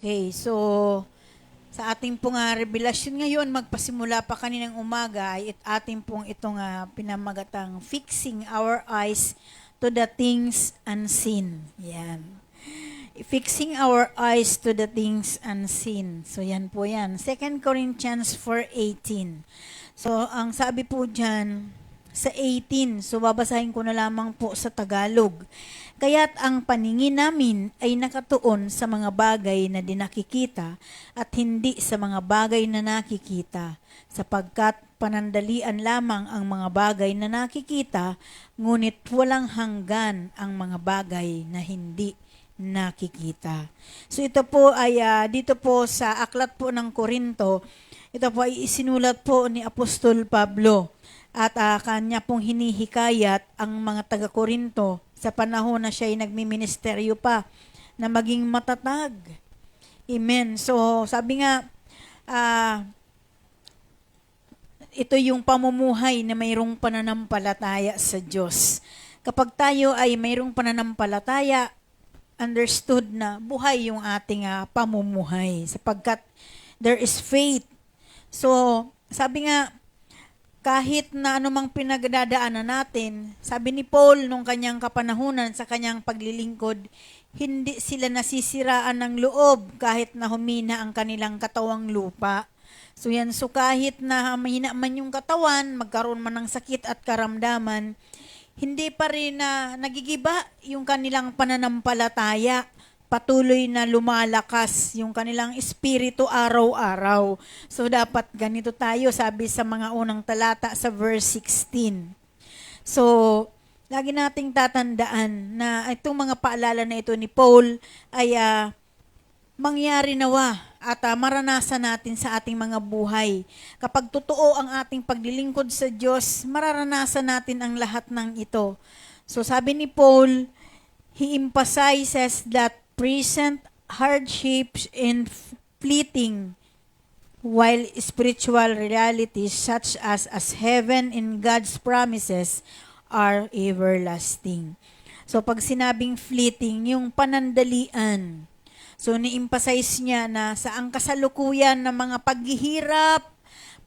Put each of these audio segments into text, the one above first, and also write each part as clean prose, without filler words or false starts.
Okay, so sa ating pong revelasyon ngayon, magpasimula pa kaninang umaga, ay ating pong itong pinamagatang Fixing Our Eyes to the Things Unseen. Yan. Fixing our eyes to the things unseen. So yan po yan. 2 Corinthians 4:18. So ang sabi po dyan, sa 18, so babasahin ko na lamang po sa Tagalog. Kaya't ang paningin namin ay nakatuon sa mga bagay na dinakikita at hindi sa mga bagay na nakikita, sapagkat panandalian lamang ang mga bagay na nakikita, ngunit walang hanggan ang mga bagay na hindi nakikita. So ito po ay dito po sa aklat po ng Korinto, ito po ay isinulat po ni Apostol Pablo at kanya pong hinihikayat ang mga taga-Korinto sa panahon na siya ay nagmiministeryo pa na maging matatag. Amen. So sabi nga, ito yung pamumuhay na mayroong pananampalataya sa Diyos. Kapag tayo ay mayroong pananampalataya, understood na buhay yung ating pamumuhay sapagkat there is faith. So, sabi nga, kahit na anumang pinagdadaanan natin, sabi ni Paul nung kanyang kapanahunan sa kanyang paglilingkod, hindi sila nasisiraan ng loob kahit na humina ang kanilang katawang lupa. So yan, so kahit na mahina man yung katawan, magkaroon man ng sakit at karamdaman, hindi pa rin na nagigiba yung kanilang pananampalataya. Patuloy na lumalakas yung kanilang espiritu araw-araw. So dapat ganito tayo, sabi sa mga unang talata sa verse 16. So, lagi nating tatandaan na itong mga paalala na ito ni Paul ay mangyari nawa at maranasan natin sa ating mga buhay. Kapag totoo ang ating paglilingkod sa Diyos, mararanasan natin ang lahat ng ito. So sabi ni Paul, he emphasizes that present hardships and fleeting, while spiritual realities such as heaven and God's promises are everlasting. So pag sinabing fleeting, yung panandalian. So ni-emphasize niya na sa ang kasalukuyan ng mga paghihirap,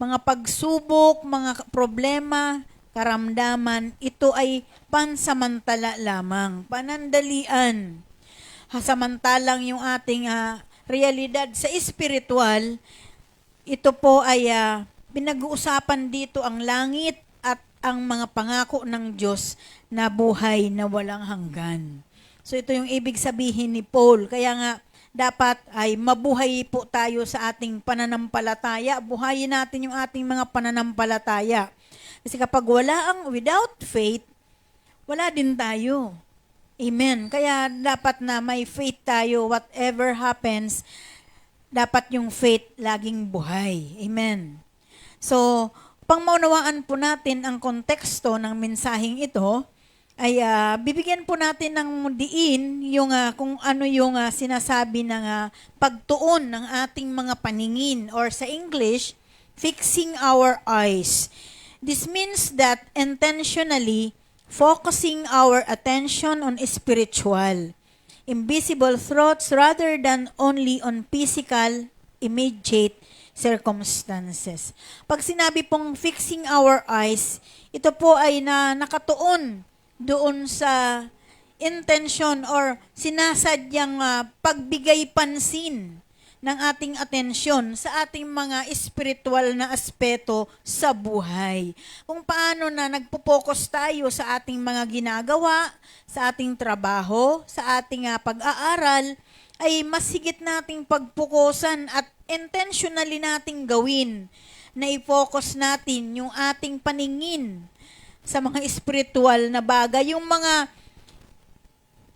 mga pagsubok, mga problema, karamdaman, ito ay pansamantala lamang, panandalian. Samantalang yung ating realidad sa espiritual, ito po ay pinag-uusapan dito ang langit at ang mga pangako ng Diyos na buhay na walang hanggan. So ito yung ibig sabihin ni Paul. Kaya nga, dapat ay mabuhay po tayo sa ating pananampalataya. Buhayin natin yung ating mga pananampalataya. Kasi kapag without faith, wala din tayo. Amen. Kaya dapat na may faith tayo. Whatever happens, dapat yung faith laging buhay. Amen. So, pangmaunawaan po natin ang konteksto ng mensaheng ito, ay bibigyan po natin ng diin yung kung ano yung sinasabi ng pagtuon ng ating mga paningin, or sa English, fixing our eyes. This means that intentionally focusing our attention on spiritual, invisible thoughts rather than only on physical, immediate circumstances. Pag sinabi pong fixing our eyes, ito po ay nakatuon doon sa intention or sinasadyang pagbigay pansin ng ating atensyon sa ating mga espiritual na aspeto sa buhay. Kung paano na nagpo-focus tayo sa ating mga ginagawa, sa ating trabaho, sa ating pag-aaral, ay mas higit nating pagpukusan at intentionally nating gawin na i-focus natin yung ating paningin sa mga espiritual na bagay, yung mga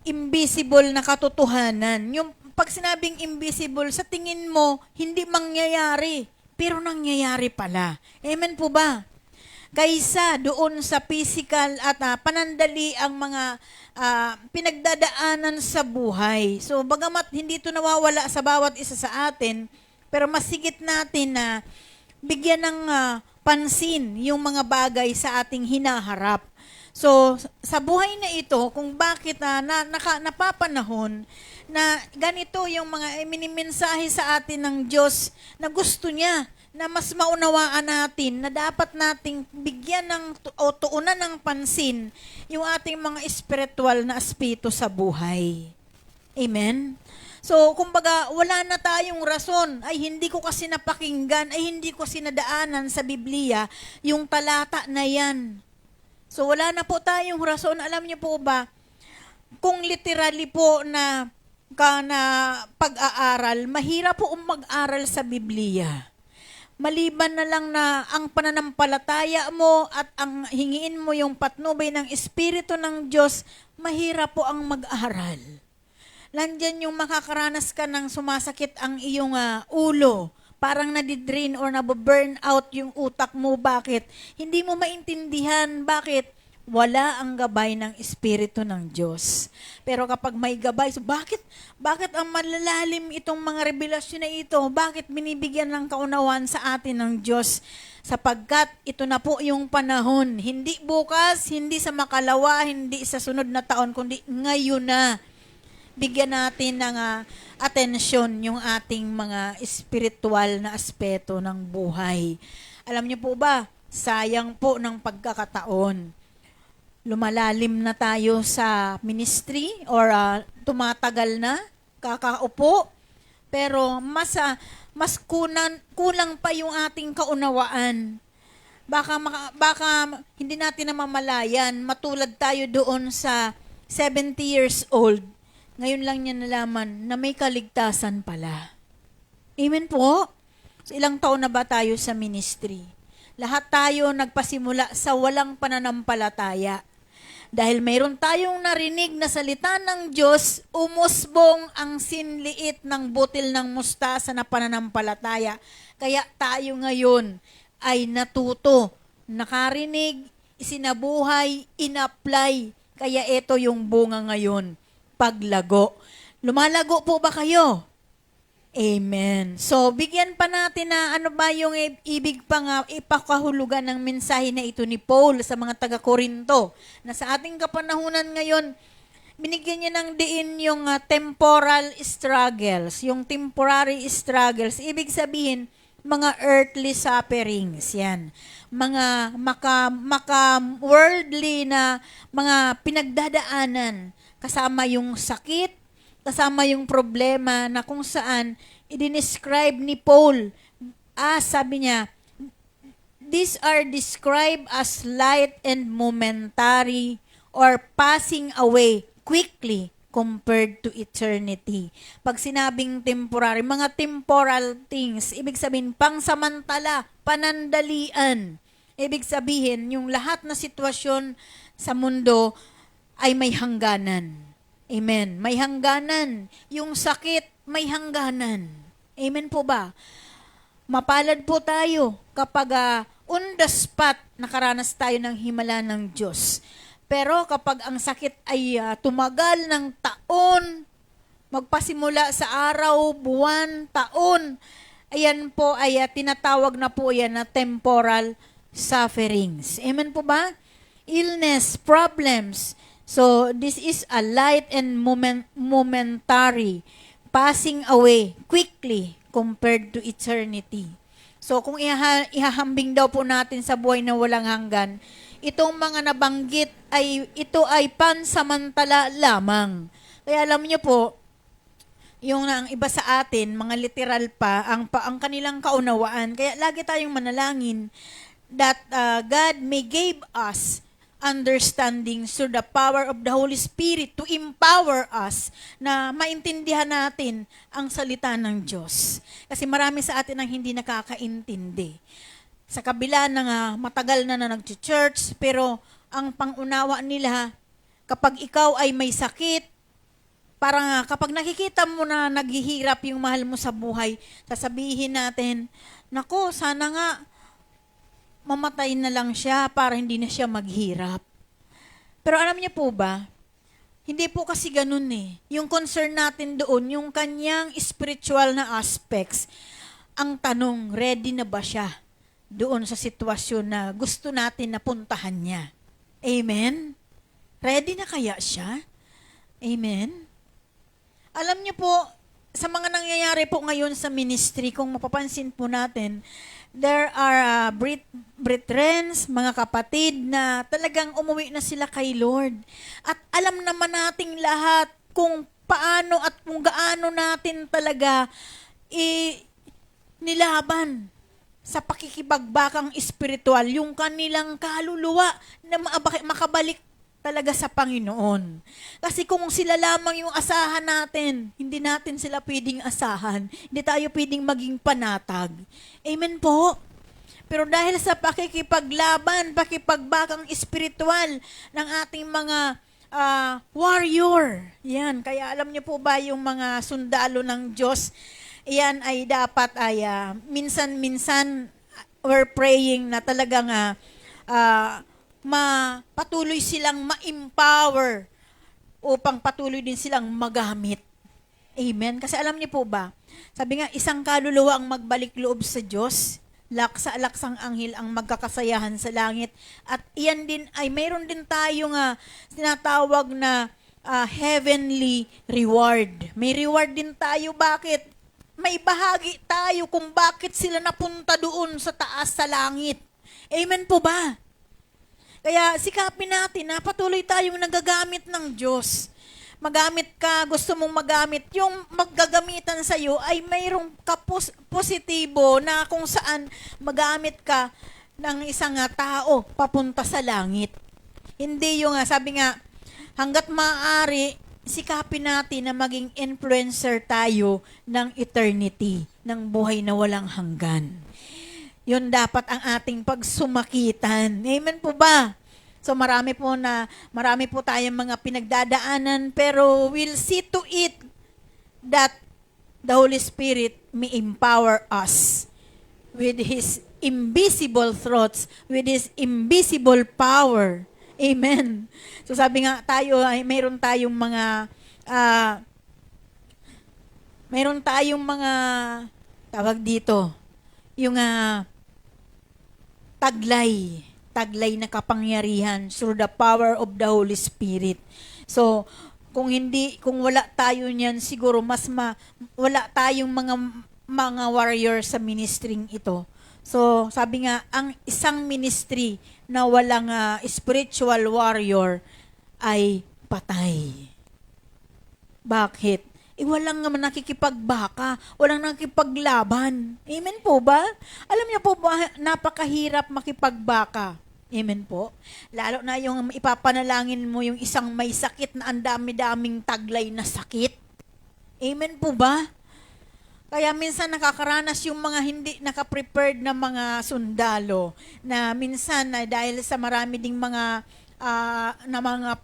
invisible na katotohanan. Yung pag sinabing invisible, sa tingin mo, hindi mangyayari, pero nangyayari pala. Amen po ba? Kaysa doon sa physical at panandali ang mga pinagdadaanan sa buhay. So, bagamat hindi ito nawawala sa bawat isa sa atin, pero masigit natin na bigyan ng pansin yung mga bagay sa ating hinaharap. So, sa buhay na ito, kung bakit napapanahon na ganito yung mga minimensahe sa atin ng Diyos na gusto niya na mas maunawaan natin na dapat nating bigyan o tuunan ng pansin yung ating mga espiritual na aspeto sa buhay. Amen? So, kumbaga, wala na tayong rason, ay hindi ko kasi napakinggan, ay hindi ko sinadaanan sa Biblia yung talata na yan. So, wala na po tayong rason. Alam niyo po ba, kung literally po na pag-aaral, mahirap po mag-aral sa Biblia. Maliban na lang na ang pananampalataya mo at ang hingiin mo yung patnubay ng Espiritu ng Diyos, mahirap po ang mag-aral. Nandyan yung makakaranas ka ng sumasakit ang iyong ulo. Parang nadidrain or nababurn out yung utak mo. Bakit? Hindi mo maintindihan. Bakit? Wala ang gabay ng Espiritu ng Diyos. Pero kapag may gabay, so bakit ang malalalim itong mga revelasyon na ito? Bakit binibigyan ng kaunawaan sa atin ng Diyos? Sapagkat ito na po yung panahon. Hindi bukas, hindi sa makalawa, hindi sa sunod na taon, kundi ngayon na. Bigyan natin ng atensyon yung ating mga espiritual na aspeto ng buhay. Alam niyo po ba, sayang po ng pagkakataon. Lumalalim na tayo sa ministry or tumatagal na, kakaupo, pero mas kulang pa yung ating kaunawaan. Baka hindi natin namamalayan, matulad tayo doon sa 70 years old. Ngayon lang niya nalaman na may kaligtasan pala. Amen po? So, ilang taon na ba tayo sa ministry? Lahat tayo nagpasimula sa walang pananampalataya. Dahil mayroon tayong narinig na salita ng Diyos, umusbong ang sinliit ng butil ng mustasa na pananampalataya. Kaya tayo ngayon ay natuto, nakarinig, isinabuhay, inapply. Kaya ito yung bunga ngayon, paglago. Lumalago po ba kayo? Amen. So, bigyan pa natin na ano ba yung ibig pa nga ipakahulugan ng mensahe na ito ni Paul sa mga taga-Korinto. Na sa ating kapanahunan ngayon, binigyan niya ng diin yung temporal struggles, yung temporary struggles. Ibig sabihin, mga earthly sufferings, yan. Mga maka-worldly na mga pinagdadaanan, kasama yung sakit, kasama yung problema na kung saan i-describe ni Paul, sabi niya, these are described as light and momentary or passing away quickly compared to eternity. Pag sinabing temporary, mga temporal things, ibig sabihin pangsamantala, panandalian. Ibig sabihin, yung lahat na sitwasyon sa mundo ay may hangganan. Amen. May hangganan. Yung sakit, may hangganan. Amen po ba? Mapalad po tayo kapag on the spot nakaranas tayo ng himala ng Diyos. Pero kapag ang sakit ay tumagal ng taon, magpasimula sa araw, buwan, taon, ayan po ay tinatawag na po yan na temporal sufferings. Amen po ba? Illness, problems. So, this is a light and momentary, passing away quickly compared to eternity. So, kung ihahambing daw po natin sa buhay na walang hanggan, itong mga nabanggit ito ay pansamantala lamang. Kaya alam niyo po, yung ang iba sa atin, mga literal pa, ang kanilang kaunawaan. Kaya lagi tayong manalangin that God may give us understanding through the power of the Holy Spirit to empower us na maintindihan natin ang salita ng Diyos. Kasi marami sa atin ang hindi nakakaintindi. Sa kabila ng matagal na nag-church, pero ang pangunawa nila, kapag ikaw ay may sakit, parang kapag nakikita mo na naghihirap yung mahal mo sa buhay, sasabihin natin, nako, sana nga mamatay na lang siya para hindi na siya maghirap. Pero alam niyo po ba, hindi po kasi ganun eh. Yung concern natin doon, yung kanyang spiritual na aspects, ang tanong, ready na ba siya doon sa sitwasyon na gusto natin na puntahan niya? Amen? Ready na kaya siya? Amen? Alam niyo po, sa mga nangyayari po ngayon sa ministry, kung mapapansin po natin, there are brethrens, mga kapatid na talagang umuwi na sila kay Lord. At alam naman nating lahat kung paano at kung gaano natin talaga nilaban sa pakikibagbakang espiritual yung kanilang kaluluwa na makabalik talaga sa Panginoon. Kasi kung sila lamang yung asahan natin, hindi natin sila pwedeng asahan. Hindi tayo pwedeng maging panatag. Amen po. Pero dahil sa pakikipaglaban, pakipagbakang espiritual ng ating mga warrior, yan, kaya alam niyo po ba yung mga sundalo ng Diyos, yan ay dapat ay minsan-minsan we're praying na talagang patuloy silang ma-empower upang patuloy din silang magamit. Amen? Kasi alam niyo po ba, sabi nga, isang kaluluwa ang magbalik loob sa Diyos, laksa-laksang anghel ang magkakasayahan sa langit. At iyan din ay mayroon din tayong sinatawag na heavenly reward. May reward din tayo. Bakit? May bahagi tayo kung bakit sila napunta doon sa taas sa langit. Amen po ba? Kaya sikapin natin na patuloy tayong nagagamit ng Diyos. Magamit ka, gusto mong magamit, yung maggagamitan sa iyo ay mayroong positibo na kung saan magamit ka ng isang tao papunta sa langit. Hindi yung sabi nga, hanggat maaari, sikapin natin na maging influencer tayo ng eternity, ng buhay na walang hanggan. Yun dapat ang ating pagsumakitan. Amen po ba? So marami po tayong mga pinagdadaanan, pero we'll see to it that the Holy Spirit may empower us with His invisible thoughts, with His invisible power. Amen. So sabi nga tayo ay mayroon tayong mga tawag dito, yung taglay na kapangyarihan through the power of the Holy Spirit. So kung wala tayo niyan, siguro wala tayong mga warrior sa ministering ito. So sabi nga, ang isang ministry na walang spiritual warrior ay patay. Bakit? Walang naman nakikipagbaka, walang nakikipaglaban. Amen po ba? Alam niyo po ba, napakahirap makipagbaka. Amen po? Lalo na yung ipapanalangin mo yung isang may sakit na ang dami-daming taglay na sakit. Amen po ba? Kaya minsan nakakaranas yung mga hindi nakaprepared na mga sundalo na minsan dahil sa marami ding mga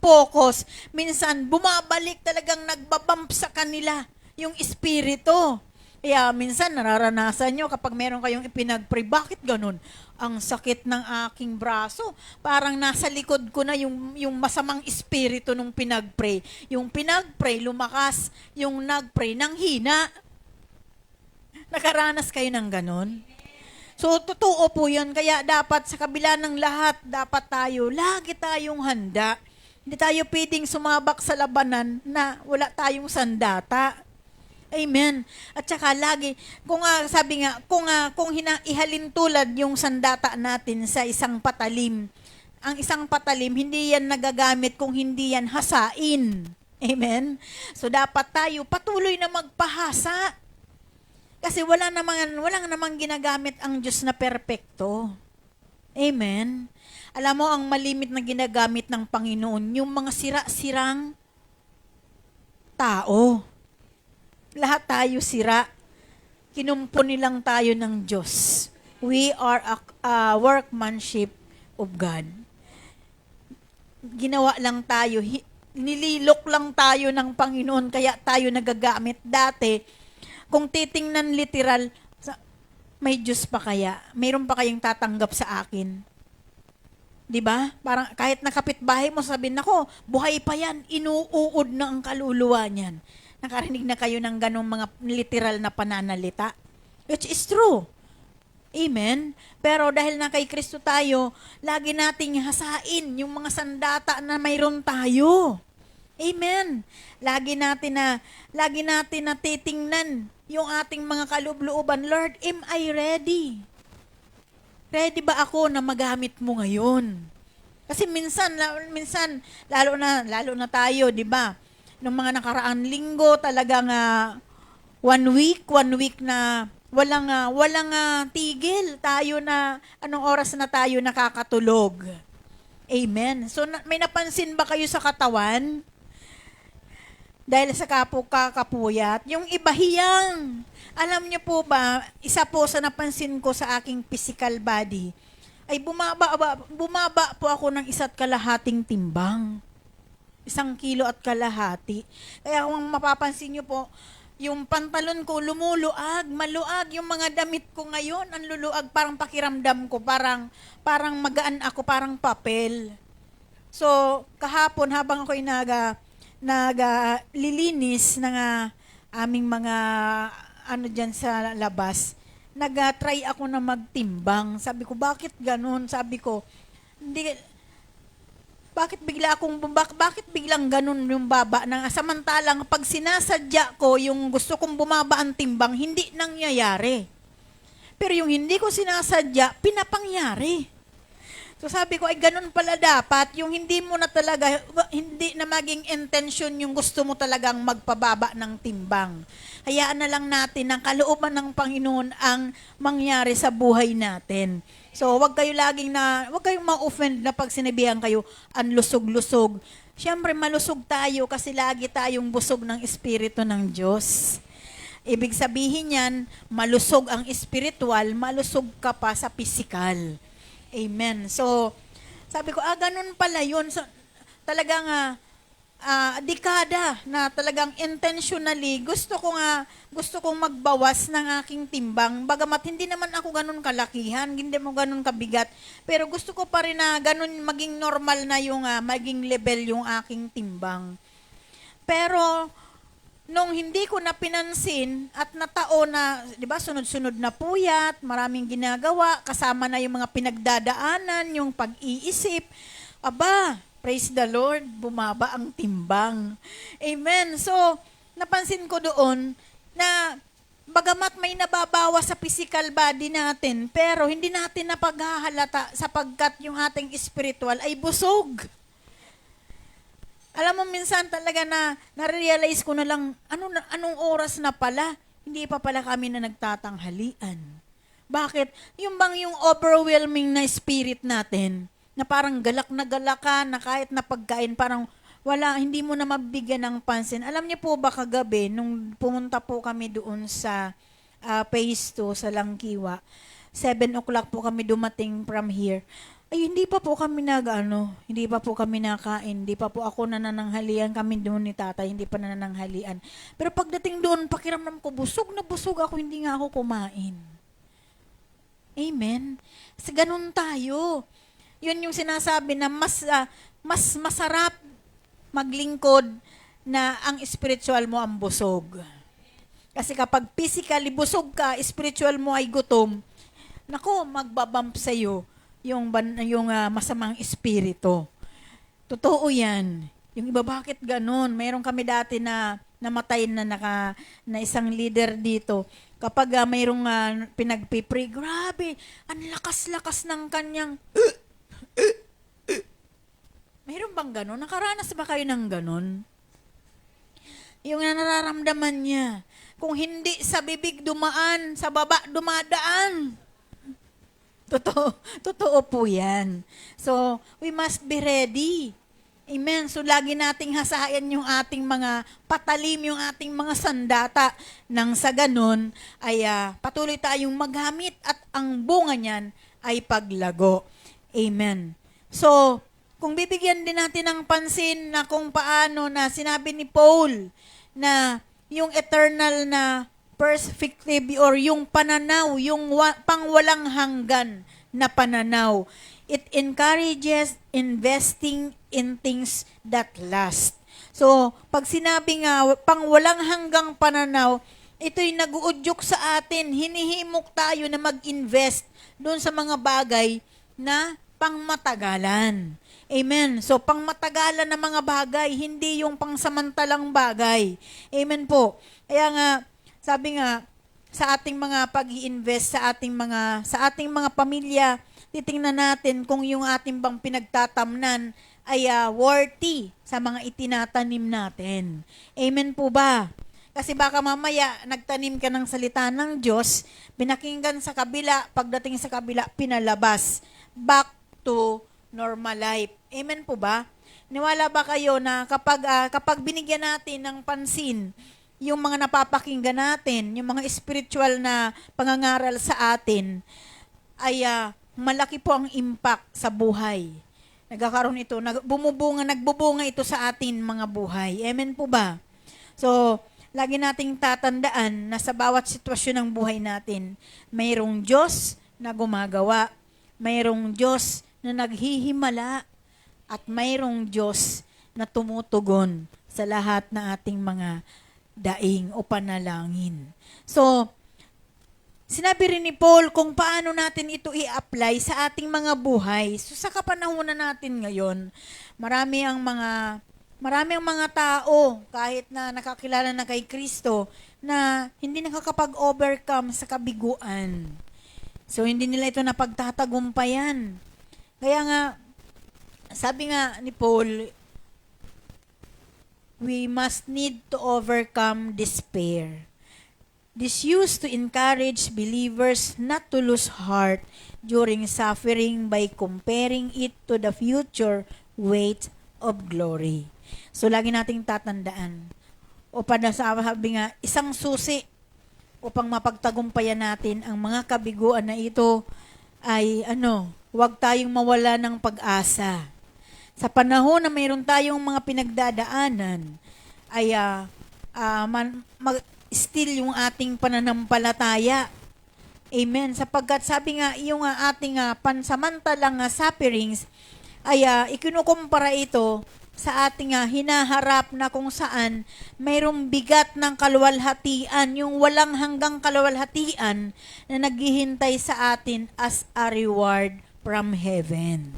focus, minsan bumabalik, talagang nagbabump sa kanila yung espiritu. Kaya minsan nararanasan nyo kapag meron kayong ipinag-pray, bakit ganun? Ang sakit ng aking braso, parang nasa likod ko na yung masamang espiritu nung pinag-pray. Yung pinag-pray, lumakas, yung nag-pray, nang hina. Nakaranas kayo ng ganun? So, totoo po yun. Kaya dapat sa kabila ng lahat, lagi tayong handa. Hindi tayo pwedeng sumabak sa labanan na wala tayong sandata. Amen. At saka lagi, kung ihalin tulad yung sandata natin sa isang patalim, ang isang patalim, hindi yan nagagamit kung hindi yan hasain. Amen. So, dapat tayo patuloy na magpahasa. Kasi walang namang ginagamit ang Diyos na perpekto. Amen. Alam mo, ang malimit na ginagamit ng Panginoon, yung mga sira-sirang tao. Lahat tayo sira. Kinumpuni lang tayo ng Diyos. We are a workmanship of God. Ginawa lang tayo, nililok lang tayo ng Panginoon, kaya tayo nagagamit dati. Kung titingnan literal, may Diyos pa kaya? Mayroon pa kayong tatanggap sa akin? 'Di ba? Parang kahit nakapitbahay mo, sabihin, nako, buhay pa yan, inuuod na ang kaluluwa niyan. Nakarinig na kayo ng ganong mga literal na pananalita? Which is true. Amen? Pero dahil na kay Kristo tayo, lagi nating hasain yung mga sandata na mayroon tayo. Amen. Lagi natin na titingnan yung ating mga kaloob-looban. Lord, am I ready? Ready ba ako na magamit mo ngayon? Kasi minsan lalo na tayo, 'di ba? Nung mga nakaraang linggo, talagang 1 week na walang tigil tayo na anong oras na tayo nakakatulog. Amen. So may napansin ba kayo sa katawan? Dahil sa kakapuyat, yung iba hiyang. Alam niyo po ba, isa po sa napansin ko sa aking physical body, ay bumaba po ako ng 1.5 timbang. 1.5 kilo. Kaya kung mapapansin niyo po, yung pantalon ko maluag yung mga damit ko ngayon, ang luluag, parang pakiramdam ko, parang magaan ako, parang papel. So, kahapon habang ako'y naglilinis ng aming mga dyan sa labas, nag-try ako na magtimbang. Sabi ko, bakit ganun? Sabi ko, hindi, bakit biglang ganun yung baba ng samantalang pag sinasadya ko yung gusto kong bumaba ang timbang, hindi nangyayari. Pero yung hindi ko sinasadya, pinapangyari. So sabi ko, ay ganun pala dapat, yung hindi mo na talaga, hindi na maging intention yung gusto mo talagang magpababa ng timbang. Hayaan na lang natin ang kalooban ng Panginoon ang mangyari sa buhay natin. So wag kayong ma-offend na pag sinabihan kayo, ang lusog-lusog. Siyempre malusog tayo kasi lagi tayong busog ng Espiritu ng Diyos. Ibig sabihin yan, malusog ang spiritual, malusog ka pa sa physical. Amen. So, sabi ko, ganun pala yun. So, talagang dekada na talagang intentionally gusto kong magbawas ng aking timbang. Bagamat hindi naman ako ganun kalakihan, hindi mo ganun kabigat, pero gusto ko pa rin na ganun maging normal na yung maging level yung aking timbang. Pero nung hindi ko na pinansin at nataon na, 'di ba, sunod-sunod na puyat, maraming ginagawa, kasama na yung mga pinagdadaanan, yung pag-iisip, praise the Lord, bumaba ang timbang. Amen. So, napansin ko doon na bagamat may nababawas sa physical body natin, pero hindi natin napaghahalata sapagkat yung ating spiritual ay busog. Alam mo, minsan talaga na na-realize ko na lang, anong oras na pala? Hindi pa pala kami na nagtatanghalian. Bakit? Yung overwhelming na spirit natin, na parang galak ka, na kahit na pagkain, parang hindi mo na mabigyan ng pansin. Alam niyo po ba kagabi, nung pumunta po kami doon sa phase 2 sa Langkiwa, 7 o'clock po kami dumating from here. Ay, hindi pa po kami hindi pa po kami nakain, hindi pa po ako nanananghalian, kami doon ni tatay, hindi pa nanananghalian. Pero pagdating doon, pakiramdam ko, busog na busog ako, hindi nga ako kumain. Amen. Kasi ganun tayo. Yun yung sinasabi na mas masarap maglingkod na ang spiritual mo ang busog. Kasi kapag physically busog ka, spiritual mo ay gutom, magbabump sa'yo yung masamang espiritu. Totoo yan. Yung iba, bakit ganun? Mayroon kami dati na namatay na isang leader dito. Kapag mayroong pinagpipray, grabe, ang lakas-lakas ng kanyang mayroon bang ganun? Nakaranas ba kayo ng ganun? Yung nararamdaman niya. Kung hindi sa bibig dumaan, sa baba dumadaan. Totoo po yan. So, we must be ready. Amen. So, lagi nating hasayan yung ating mga patalim, yung ating mga sandata. Nang sa ganun, ay patuloy tayong maghamit at ang bunga niyan ay paglago. Amen. So, kung bibigyan din natin ng pansin na kung paano na sinabi ni Paul na yung eternal na perspective or yung pananaw, yung pangwalang hanggan na pananaw. It encourages investing in things that last. So, pag sinabing pangwalang hanggang pananaw, ito'y nag-uudyok sa atin, hinihimok tayo na mag-invest doon sa mga bagay na pangmatagalan. Amen. So, pangmatagalan na mga bagay, hindi yung pangsamantalang bagay. Amen po. Kaya nga, sabi nga, sa ating mga pag-i-invest, sa ating mga pamilya, titingnan natin kung yung ating bang pinagtatamnan ay worthy sa mga itinatanim natin. Amen po ba? Kasi baka mamaya, nagtanim ka ng salita ng Diyos, pinakinggan sa kabila, pagdating sa kabila, pinalabas. Back to normal life. Amen po ba? Niwala ba kayo na kapag binigyan natin ng pansin, yung mga napapakinggan natin, yung mga spiritual na pangangaral sa atin, ay malaki po ang impact sa buhay. Nagkakaroon ito, nagbubunga ito sa atin mga buhay. Amen po ba? So, lagi nating tatandaan na sa bawat sitwasyon ng buhay natin, mayroong Diyos na gumagawa, mayroong Diyos na naghihimala, at mayroong Diyos na tumutugon sa lahat na ating mga daing o panalangin. So, sinabi rin ni Paul kung paano natin ito i-apply sa ating mga buhay. So, sa kapanahunan natin ngayon, marami ang mga tao, kahit na nakakilala na kay Kristo, na hindi nakakapag-overcome sa kabiguan. So, hindi nila ito napagtatagumpayan. Kaya nga, sabi nga ni Paul, we must need to overcome despair. This used to encourage believers not to lose heart during suffering by comparing it to the future weight of glory. So, lagi nating tatandaan. O sabi nga, isang susi upang mapagtagumpayan natin ang mga kabiguan na ito ay huwag tayong mawala ng pag-asa. Sa panahon na mayroon tayong mga pinagdadaanan, ay still yung ating pananampalataya. Amen. Sapagkat sabi nga, yung ating pansamantalang sufferings, ay ikinukumpara ito sa ating hinaharap na kung saan mayroong bigat ng kaluwalhatian, yung walang hanggang kaluwalhatian na naghihintay sa atin as a reward from heaven.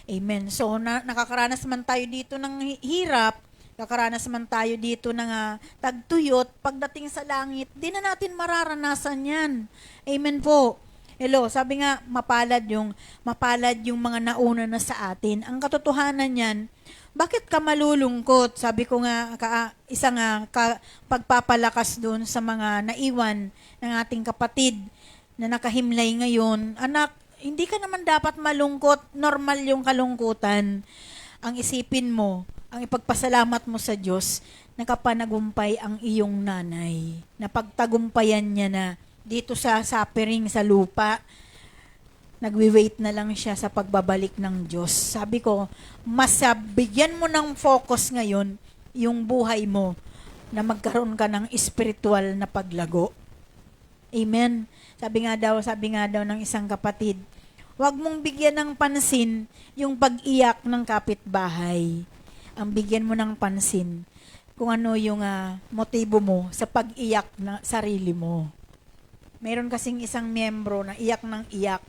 Amen. So, nakakaranas man tayo dito ng hirap, nakakaranas man tayo dito ng tagtuyot, pagdating sa langit, di na natin mararanasan yan. Amen po. Hello, sabi nga, mapalad yung mga nauna na sa atin. Ang katotohanan yan, bakit ka malulungkot? Sabi ko nga, isang pagpapalakas doon sa mga naiwan ng ating kapatid na nakahimlay ngayon. Anak, hindi ka naman dapat malungkot, normal yung kalungkutan. Ang isipin mo, ang ipagpasalamat mo sa Diyos, nakapanagumpay ang iyong nanay. Napagtagumpayan niya na dito sa suffering sa lupa, nagwi-wait na lang siya sa pagbabalik ng Diyos. Sabi ko, mas bigyan mo ng focus ngayon yung buhay mo na magkaroon ka ng spiritual na paglago. Amen. Sabi nga daw ng isang kapatid, huwag mong bigyan ng pansin yung pag-iyak ng kapitbahay. Ang bigyan mo ng pansin kung ano yung motibo mo sa pag-iyak na sarili mo. Mayroon kasing isang miyembro na iyak ng iyak.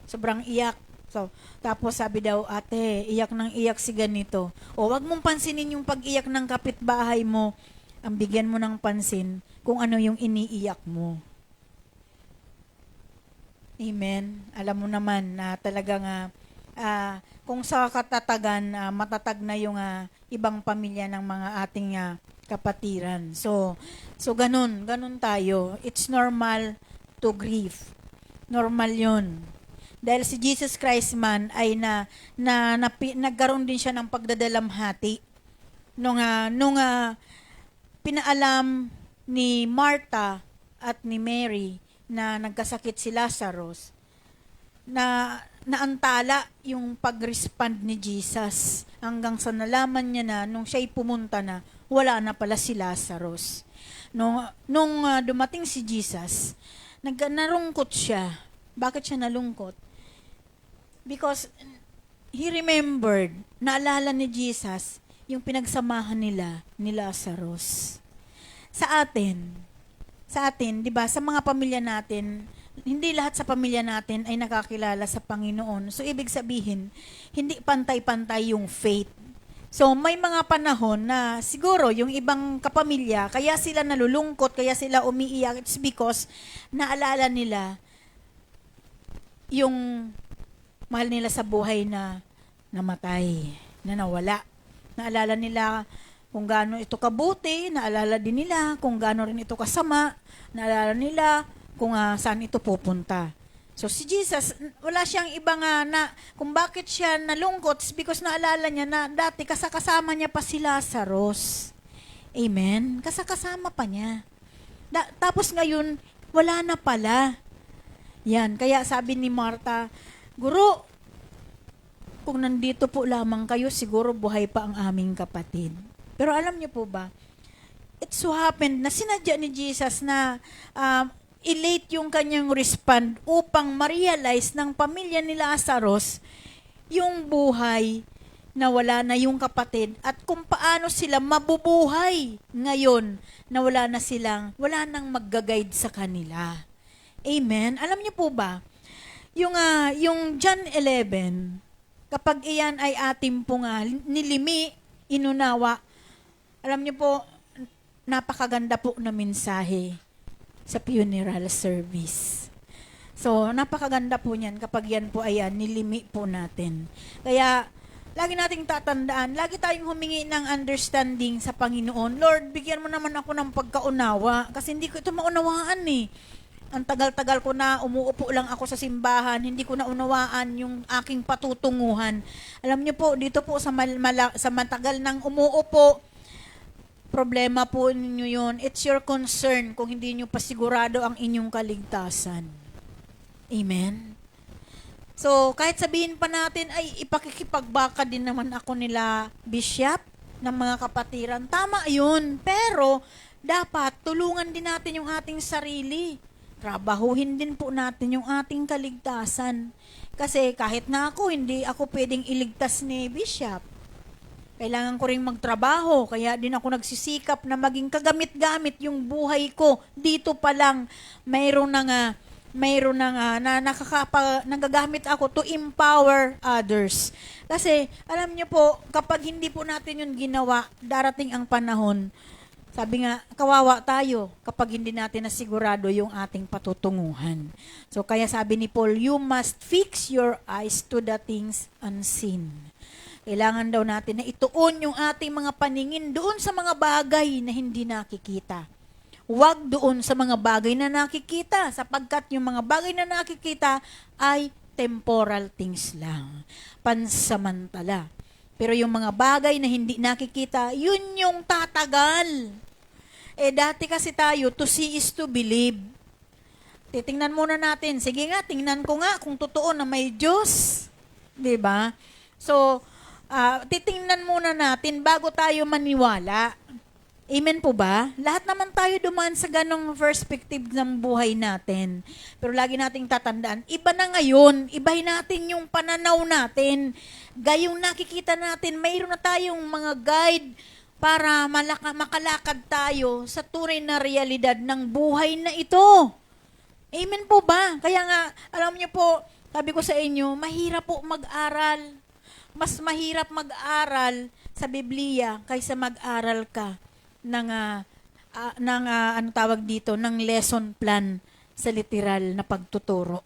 Sobrang iyak. So, tapos sabi daw, ate, iyak ng iyak si ganito. O, wag mong pansinin yung pag-iyak ng kapitbahay mo. Ang bigyan mo ng pansin kung ano yung iniiyak mo. Amen. Alam mo naman na talagang kung sa katatagan, matatag na yung ibang pamilya ng mga ating kapatiran. So ganun tayo. It's normal to grieve. Normal yun. Dahil si Jesus Christ man ay nagkaroon din siya ng pagdadalamhati. Nung pinaalam ni Martha at ni Mary na nagkasakit si Lazarus, na naantala yung pag-respond ni Jesus hanggang sa nalaman niya na nung siya'y pumunta na, wala na pala si Lazarus. Nung dumating si Jesus, narungkot siya. Bakit siya nalungkot? Because he remembered, naalala ni Jesus yung pinagsamahan nila ni Lazarus. Sa atin, 'di ba, sa mga pamilya natin, hindi lahat sa pamilya natin ay nakakilala sa Panginoon. So, ibig sabihin, hindi pantay-pantay yung faith. So, may mga panahon na siguro yung ibang kapamilya, kaya sila nalulungkot, kaya sila umiiyak, it's because naalala nila yung mahal nila sa buhay na namatay, na nawala. Naalala nila kung gaano ito kabuti, naalala din nila kung gaano rin ito kasama, naalala nila kung saan ito pupunta. So si Jesus, wala siyang ibang na kung bakit siya nalungkot because naalala niya na dati kasama niya pa si Lazarus. Amen? Kasama pa niya. Tapos ngayon, wala na pala. Yan, kaya sabi ni Martha, Guro, kung nandito po lamang kayo, siguro buhay pa ang aming kapatid. Pero alam niyo po ba, it so happened na sinadya ni Jesus na i-late yung kanyang respond upang ma-realize ng pamilya ni Lazarus yung buhay na wala na yung kapatid at kung paano sila mabubuhay ngayon na wala nang magga-guide sa kanila. Amen? Alam niyo po ba, yung John 11, kapag iyan ay ating pong nilimi, inunawa, alam niyo po, napakaganda po na mensahe sa funeral service. So, napakaganda po niyan kapag yan po ay nilimi po natin. Kaya, lagi nating tatandaan, lagi tayong humingi ng understanding sa Panginoon. Lord, bigyan mo naman ako ng pagkaunawa kasi hindi ko ito maunawaan eh. Ang tagal-tagal ko na, umuupo lang ako sa simbahan, hindi ko naunawaan yung aking patutunguhan. Alam niyo po, dito po sa matagal ng umuupo, problema po ninyo yun. It's your concern kung hindi nyo pasigurado ang inyong kaligtasan. Amen? So, kahit sabihin pa natin, ay ipakikipagbaka din naman ako nila bishop ng mga kapatiran. Tama yun. Pero, dapat tulungan din natin yung ating sarili. Trabahuhin din po natin yung ating kaligtasan. Kasi kahit na ako, hindi ako pwedeng iligtas ni bishop. Kailangan ko rin magtrabaho, kaya din ako nagsisikap na maging kagamit-gamit yung buhay ko. Dito pa lang, mayroon na nagagamit ako to empower others. Kasi, alam niyo po, kapag hindi po natin yun ginawa, darating ang panahon, sabi nga, kawawa tayo kapag hindi natin nasigurado yung ating patutunguhan. So, kaya sabi ni Paul, you must fix your eyes to the things unseen. Kailangan daw natin na ituon yung ating mga paningin doon sa mga bagay na hindi nakikita. Huwag doon sa mga bagay na nakikita, sapagkat yung mga bagay na nakikita ay temporal things lang, pansamantala. Pero yung mga bagay na hindi nakikita, yun yung tatagal. Dati kasi tayo, to see is to believe. Titingnan muna natin, sige nga, tingnan ko nga kung totoo na may Diyos. Diba? So, titingnan muna natin bago tayo maniwala. Amen po ba? Lahat naman tayo dumaan sa ganong perspective ng buhay natin. Pero lagi nating tatandaan, iba na ngayon, ibahin natin yung pananaw natin. Gayong nakikita natin, mayroon na tayong mga guide para makalakad tayo sa tunay na realidad ng buhay na ito. Amen po ba? Kaya nga, alam niyo po, sabi ko sa inyo, mahirap po mag-aral. Mas mahirap mag-aral sa Biblia kaysa mag-aral ka ng ng lesson plan sa literal na pagtuturo.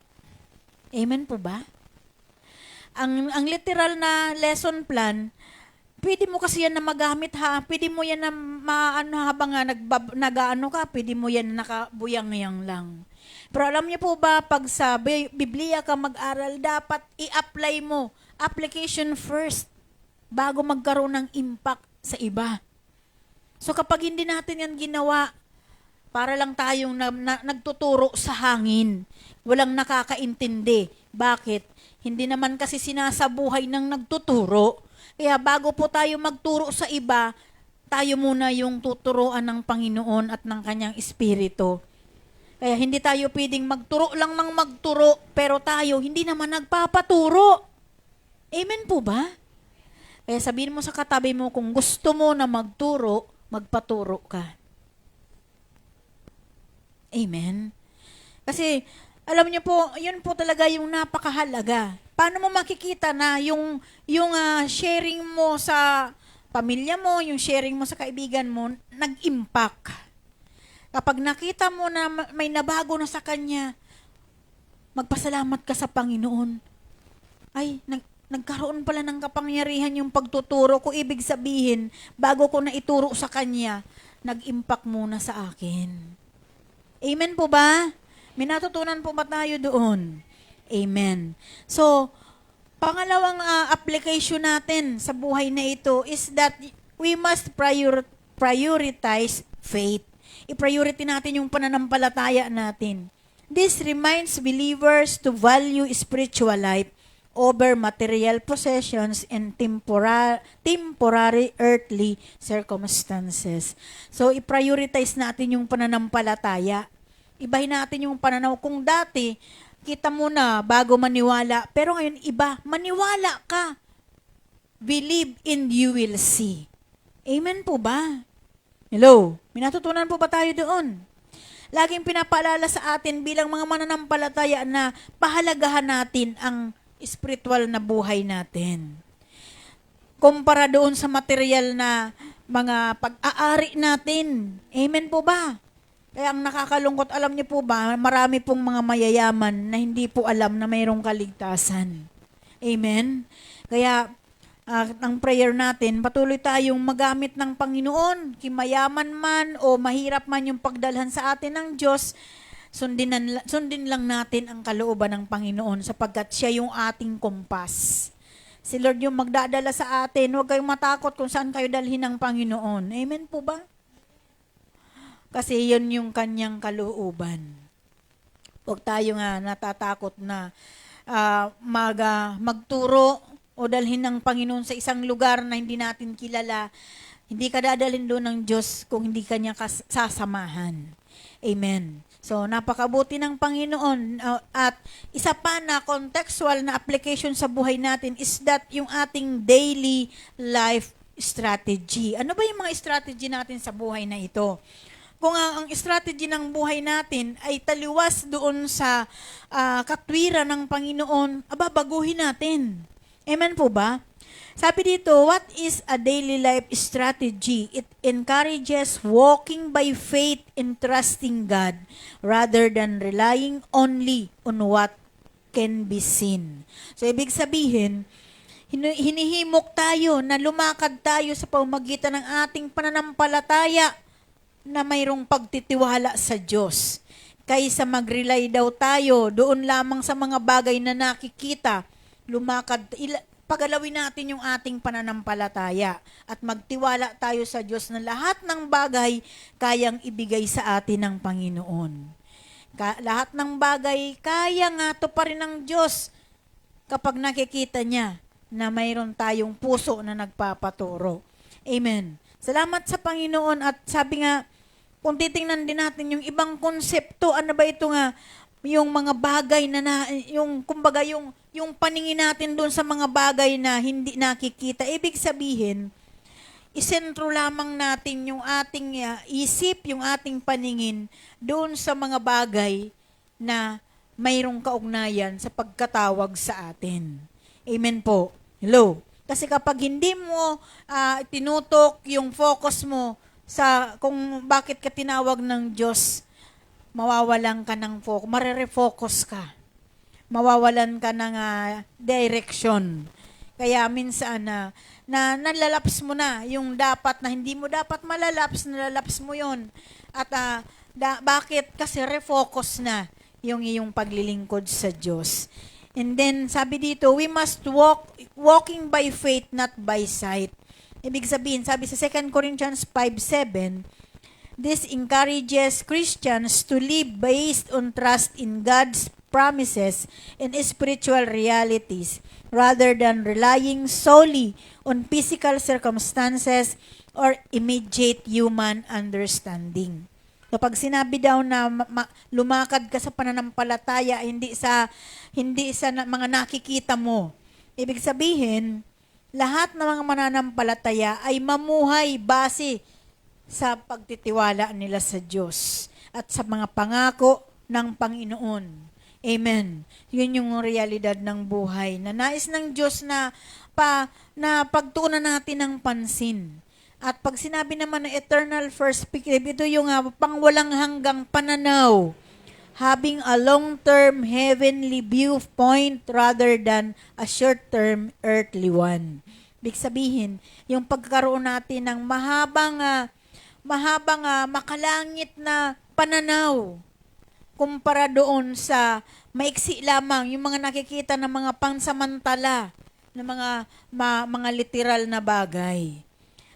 Amen po ba? Ang literal na lesson plan, pwede mo kasi yan na magamit pwede mo yan na habang nag-aano ka, pwede mo yan na nakabuyang-yang lang. Pero alam niyo po ba, pag sa Biblia ka mag-aral, dapat i-apply mo. Application first, bago magkaroon ng impact sa iba. So kapag hindi natin yan ginawa, para lang tayong nagtuturo sa hangin, walang nakakaintindi. Bakit? Hindi naman kasi sinasabuhay ng nagtuturo. Kaya bago po tayo magturo sa iba, tayo muna yung tuturuan ng Panginoon at ng Kanyang Espiritu. Kaya hindi tayo pwedeng magturo lang ng magturo, pero tayo hindi naman nagpapaturo. Amen po ba? Kaya sabihin mo sa katabi mo, kung gusto mo na magturo, magpaturo ka. Amen? Kasi Alam niyo po, yun po talaga yung napakahalaga. Paano mo makikita na yung sharing mo sa pamilya mo, yung sharing mo sa kaibigan mo, nag-impact. Kapag nakita mo na may nabago na sa kanya, magpasalamat ka sa Panginoon. Ay, nagkaroon pala ng kapangyarihan yung pagtuturo ko. Ibig sabihin, bago ko na ituro sa kanya, nag-impact muna sa akin. Amen po ba? May natutunan po ba tayo doon? Amen. So, pangalawang application natin sa buhay na ito is that we must prioritize faith. I-priority natin yung pananampalataya natin. This reminds believers to value spiritual life over material possessions and temporary earthly circumstances. So, i-prioritize natin yung pananampalataya. Ibahin natin yung pananaw. Kung dati, kita mo na bago maniwala, pero ngayon iba, maniwala ka. Believe and you will see. Amen po ba? Hello? May natutunan po ba tayo doon? Laging pinapaalala sa atin bilang mga mananampalataya na pahalagahan natin ang spiritual na buhay natin. Kumpara doon sa material na mga pag-aari natin. Amen po ba? Kaya ang nakakalungkot, alam niyo po ba, marami pong mga mayayaman na hindi po alam na mayroong kaligtasan. Amen? Kaya, ang prayer natin, patuloy tayong magamit ng Panginoon, kimayaman man o mahirap man yung pagdalhan sa atin ng Diyos, sundin lang natin ang kalooban ng Panginoon sapagkat siya yung ating kompas. Si Lord yung magdadala sa atin, huwag kayong matakot kung saan kayo dalhin ng Panginoon. Amen po ba? Kasi yun yung kanyang kalooban. Huwag tayo nga natatakot na magturo o dalhin ng Panginoon sa isang lugar na hindi natin kilala. Hindi ka dadalhin doon ng Diyos kung hindi kanya sasamahan. Amen. So, napakabuti ng Panginoon. At isa pa na contextual na application sa buhay natin is that yung ating daily life strategy. Ano ba yung mga strategy natin sa buhay na ito? Kung ang strategy ng buhay natin ay taliwas doon sa katwiran ng Panginoon, baguhin natin. Amen po ba? Sabi dito, what is a daily life strategy? It encourages walking by faith and trusting God rather than relying only on what can be seen. So, ibig sabihin, hinihimok tayo na lumakad tayo sa pamamagitan ng ating pananampalataya na mayroong pagtitiwala sa Diyos. Kaysa mag-rely daw tayo doon lamang sa mga bagay na nakikita, pagalawin natin yung ating pananampalataya at magtiwala tayo sa Diyos na lahat ng bagay kayang ibigay sa atin ng Panginoon. Lahat ng bagay kaya nga to pa rin ng Diyos kapag nakikita niya na mayroon tayong puso na nagpapaturo. Amen. Salamat sa Panginoon at sabi nga, kung titingnan din natin yung ibang konsepto, ano ba ito nga, yung mga bagay kumbaga yung paningin natin doon sa mga bagay na hindi nakikita. Ibig sabihin, isentro lamang natin yung ating isip, yung ating paningin doon sa mga bagay na mayroong kaugnayan sa pagkatawag sa atin. Amen po. Hello. Kasi kapag hindi mo tinutok yung focus mo sa kung bakit ka tinawag ng Diyos, mawawalan ka ng focus, marerefocus ka. Mawawalan ka ng direction. Kaya minsan na nalalaps mo na yung dapat na hindi mo dapat nalalaps mo yon. At bakit? Kasi refocus na yung iyong paglilingkod sa Diyos. And then, sabi dito, we must walking by faith, not by sight. Ibig sabihin, sabi sa 2 Corinthians 5:7, this encourages Christians to live based on trust in God's promises and spiritual realities rather than relying solely on physical circumstances or immediate human understanding. Kapag sinabi daw na lumakad ka sa pananampalataya hindi sa mga nakikita mo, ibig sabihin, lahat ng mga mananampalataya ay mamuhay base sa pagtitiwala nila sa Diyos at sa mga pangako ng Panginoon. Amen. Yun yung realidad ng buhay na nais ng Diyos na pagtuunan natin ng pansin. At pag sinabi naman na eternal perspective, ito yung pangwalang hanggang pananaw, having a long-term heavenly viewpoint rather than a short-term earthly one. Ibig sabihin, yung pagkaroon natin ng mahabang makalangit na pananaw kumpara doon sa maiksi lamang, yung mga nakikita ng mga pansamantala, na mga literal na bagay.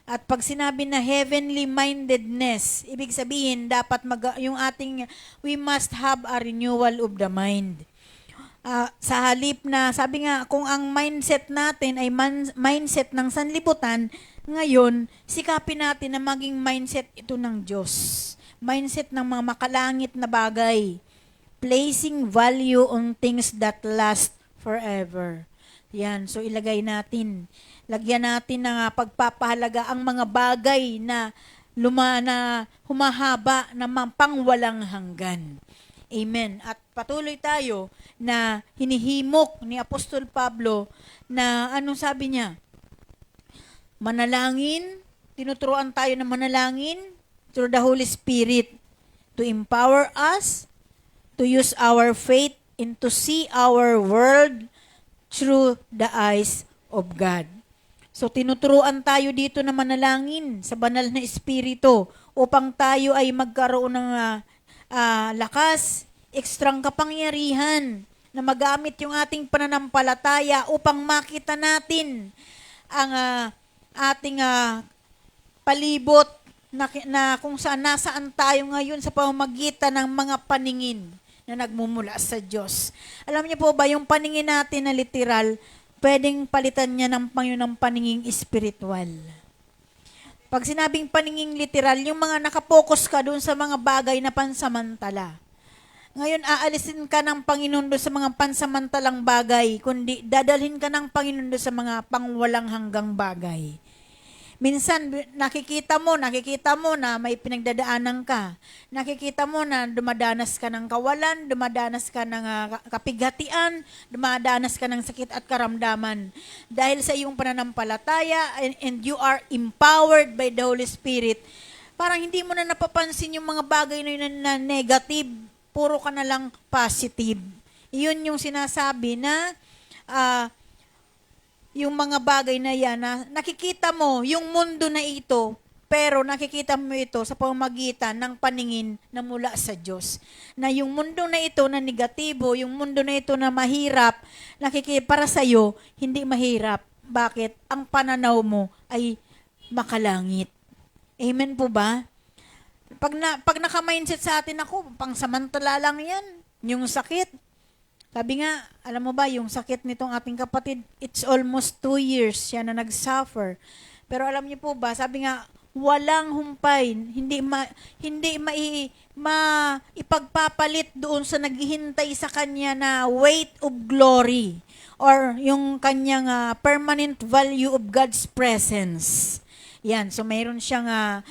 At pag sinabi na heavenly mindedness, ibig sabihin dapat we must have a renewal of the mind. Sa halip na, sabi nga, kung ang mindset natin ay mindset ng sanlibutan, ngayon, sikapin natin na maging mindset ito ng Diyos. Mindset ng mga makalangit na bagay. Placing value on things that last forever. Yan, so ilagay natin. Lagyan natin ng pagpapahalaga ang mga bagay na humahaba na pangwalang hanggan. Amen. At patuloy tayo na hinihimok ni Apostol Pablo na anong sabi niya? Manalangin, tinuturuan tayo na manalangin through the Holy Spirit to empower us to use our faith and to see our world through the eyes of God. So, tinuturuan tayo dito na manalangin sa banal na Espiritu upang tayo ay magkaroon ng lakas, ekstrang kapangyarihan na magamit yung ating pananampalataya upang makita natin ang ating palibot na kung saan nasaan tayo ngayon sa pamamagitan ng mga paningin na nagmumula sa Diyos. Alam niyo po ba, yung paningin natin na literal, pwedeng palitan niya ng Panginoon ng paninging espiritual. Pag sinabing paninging literal, yung mga nakapokus ka doon sa mga bagay na pansamantala. Ngayon, aalisin ka ng Panginoon doon sa mga pansamantalang bagay, kundi dadalhin ka ng Panginoon doon sa mga pangwalang hanggang bagay. Minsan, nakikita mo na may pinagdadaanan ka. Nakikita mo na dumadanas ka ng kawalan, dumadanas ka ng kapighatian, dumadanas ka ng sakit at karamdaman. Dahil sa iyong pananampalataya and you are empowered by the Holy Spirit, parang hindi mo na napapansin yung mga bagay na yun na negative, puro ka na lang positive. Iyon yung sinasabi na yung mga bagay na yan, na nakikita mo yung mundo na ito, pero nakikita mo ito sa pamamagitan ng paningin na mula sa Diyos. Na yung mundo na ito na negatibo, yung mundo na ito na mahirap, para sa iyo, hindi mahirap. Bakit? Ang pananaw mo ay makalangit. Amen po ba? Pag naka-mindset sa atin, ako, pangsamantala lang yan. Yung sakit. Sabi nga, alam mo ba, yung sakit nitong ating kapatid, it's almost 2 years siya na nag-suffer. Pero alam niyo po ba, sabi nga, walang humpay, hindi ipagpapalit doon sa naghihintay sa kanya na weight of glory or yung kanyang permanent value of God's presence. Yan, so mayroon siyang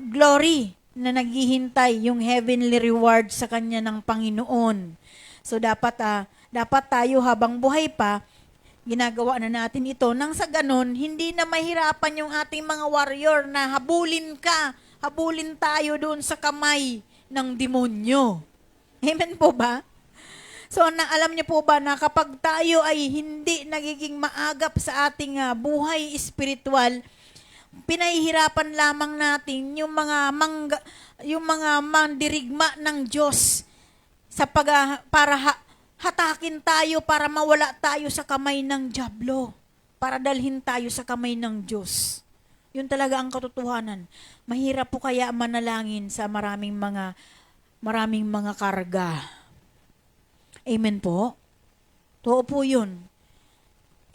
glory na naghihintay, yung heavenly reward sa kanya ng Panginoon. So dapat tayo habang buhay pa, ginagawa na natin ito nang sa ganon, hindi na mahirapan yung ating mga warrior na habulin tayo doon sa kamay ng demonyo. Amen po ba? So alam niyo po ba na kapag tayo ay hindi nagiging maagap sa ating buhay espiritual, pinahihirapan lamang natin yung mga mandirigma ng Diyos para hatakin tayo, para mawala tayo sa kamay ng dyablo, para dalhin tayo sa kamay ng Diyos. Yun talaga ang katotohanan. Mahirap po kaya manalangin sa maraming mga karga. Amen po? Totoo po yun.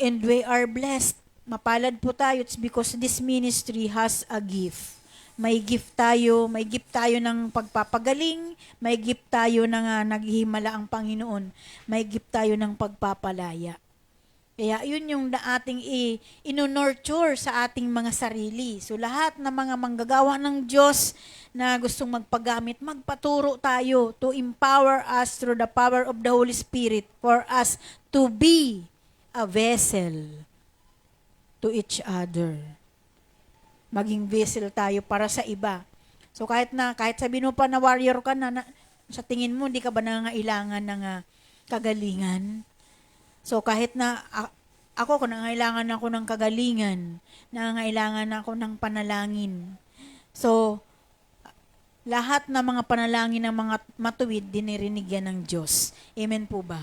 And we are blessed. Mapalad po tayo. It's because this ministry has a gift. May gift tayo ng pagpapagaling, may gift tayo ng naghihimala ang Panginoon, may gift tayo ng pagpapalaya. Kaya yun yung ating ino-nurture sa ating mga sarili. So lahat ng mga manggagawa ng Diyos na gustong magpagamit, magpaturo tayo to empower us through the power of the Holy Spirit for us to be a vessel to each other. Maging vessel tayo para sa iba. So kahit sabihin mo pa na warrior ka na sa tingin mo, hindi ka ba nangangailangan ng kagalingan? So kahit na ako, kung nangangailangan ako ng kagalingan, nangangailangan ako ng panalangin. So, lahat ng mga panalangin ng mga matuwid, dinirinig yan ng Diyos. Amen po ba?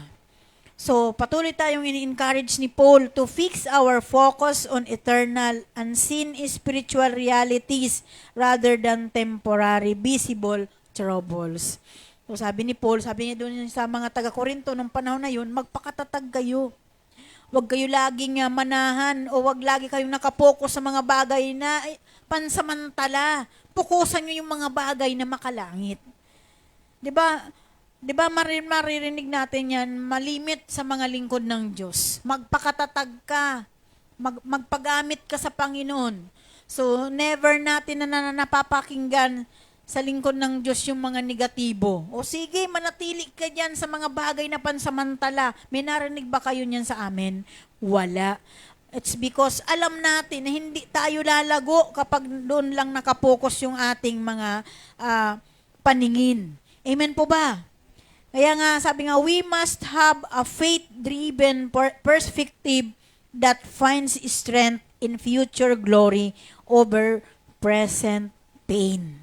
So, patuloy tayong ini-encourage ni Paul to fix our focus on eternal, unseen spiritual realities rather than temporary, visible troubles. So, sabi ni Paul, sabi niya doon sa mga taga-Korinto nung panahon na yun, magpakatatag kayo. Huwag kayo laging manahan o huwag lagi kayong nakapokus sa mga bagay na pansamantala. Pukusan nyo yung mga bagay na makalangit. 'Di ba? 'Di ba maririnig natin yan, malimit sa mga lingkod ng Diyos. Magpakatatag ka. Magpagamit ka sa Panginoon. So, never natin na napapakinggan sa lingkod ng Diyos yung mga negatibo. O sige, manatili ka dyan sa mga bagay na pansamantala. May narinig ba kayo niyan sa amin? Wala. It's because alam natin na hindi tayo lalago kapag doon lang nakapokus yung ating mga paningin. Amen po ba? Kaya nga, sabi nga, we must have a faith-driven perspective that finds strength in future glory over present pain.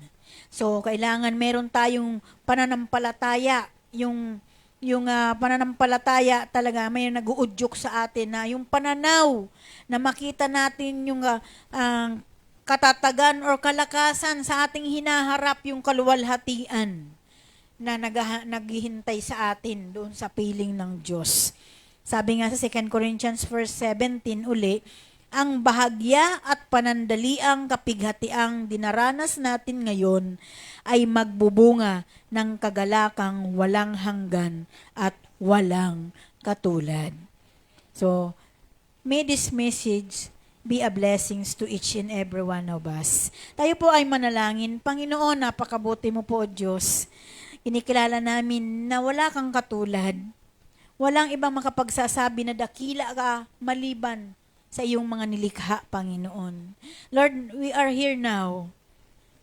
So, kailangan meron tayong pananampalataya, yung pananampalataya talaga may nag-uudyok sa atin na yung pananaw na makita natin yung katatagan or kalakasan sa ating hinaharap, yung kaluwalhatian na naghihintay sa atin doon sa piling ng Diyos. Sabi nga sa 2 Corinthians 17 uli, ang bahagya at panandaliang kapighatiang dinaranas natin ngayon ay magbubunga ng kagalakang walang hanggan at walang katulad. So, may this message be a blessings to each and every one of us. Tayo po ay manalangin. Panginoon, napakabuti mo po, Diyos. Kinikilala namin na wala kang katulad. Walang ibang makapagsasabi na dakila ka maliban sa iyong mga nilikha, Panginoon. Lord, we are here now,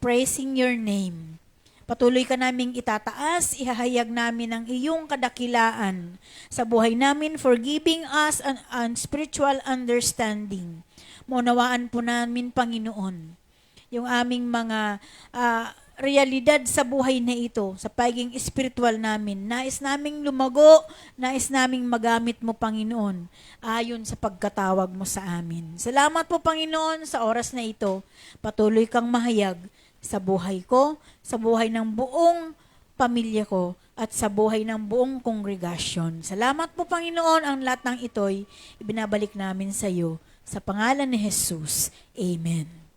praising your name. Patuloy ka naming itataas, ihahayag namin ang iyong kadakilaan sa buhay namin, for giving us an spiritual understanding. Maunawaan po namin, Panginoon, yung aming mga realidad sa buhay na ito, sa pagiging spiritual namin. Nais naming lumago, nais naming magamit mo, Panginoon, ayon sa pagkatawag mo sa amin. Salamat po, Panginoon, sa oras na ito. Patuloy kang mahayag sa buhay ko, sa buhay ng buong pamilya ko, at sa buhay ng buong kongregasyon. Salamat po, Panginoon, ang lahat ng ito'y ibinabalik namin sa iyo. Sa pangalan ni Jesus. Amen.